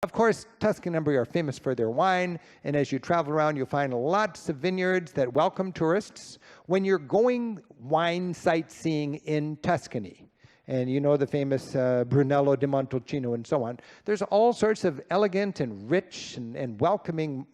Of course, Tuscany and Umbria are famous for their wine, and as you travel around, you'll find lots of vineyards that welcome tourists. When you're going wine sightseeing in Tuscany, and you know the famous Brunello di Montalcino and so on, there's all sorts of elegant and rich and welcoming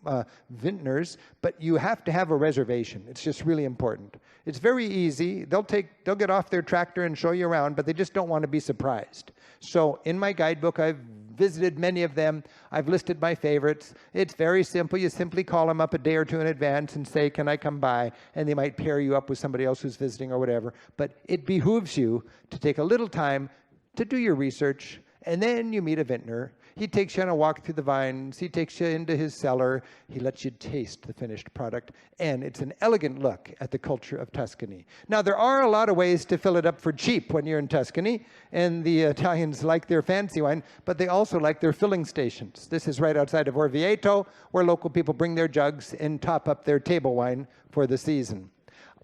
vintners, but you have to have a reservation. It's just really important. It's very easy. They'll get off their tractor and show you around, but they just don't want to be surprised. So in my guidebook, I've visited many of them. I've listed my favorites. It's very simple. You simply call them up a day or two in advance and say, can I come by? And they might pair you up with somebody else who's visiting or whatever. But it behooves you to take a little time to do your research, and then you meet a vintner. He takes you on a walk through the vines. He takes you into his cellar. He lets you taste the finished product. And it's an elegant look at the culture of Tuscany. Now, there are a lot of ways to fill it up for cheap when you're in Tuscany. And the Italians like their fancy wine, but they also like their filling stations. This is right outside of Orvieto, where local people bring their jugs and top up their table wine for the season.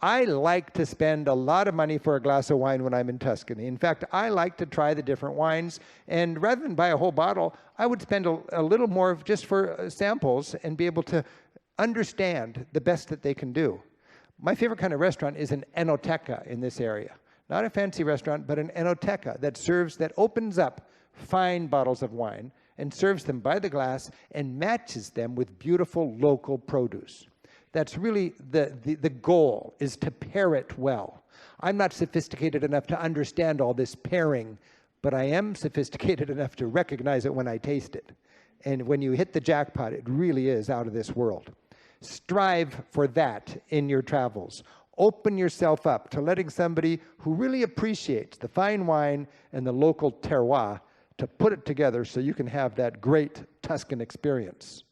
I like to spend a lot of money for a glass of wine when I'm in Tuscany. In fact, I like to try the different wines, and rather than buy a whole bottle, I would spend a little more just for samples and be able to understand the best that they can do. My favorite kind of restaurant is an enoteca in this area. Not a fancy restaurant, but an enoteca that opens up fine bottles of wine and serves them by the glass and matches them with beautiful local produce. That's really the goal, is to pair it well. I'm not sophisticated enough to understand all this pairing, but I am sophisticated enough to recognize it when I taste it. And when you hit the jackpot, it really is out of this world. Strive for that in your travels. Open yourself up to letting somebody who really appreciates the fine wine and the local terroir to put it together so you can have that great Tuscan experience.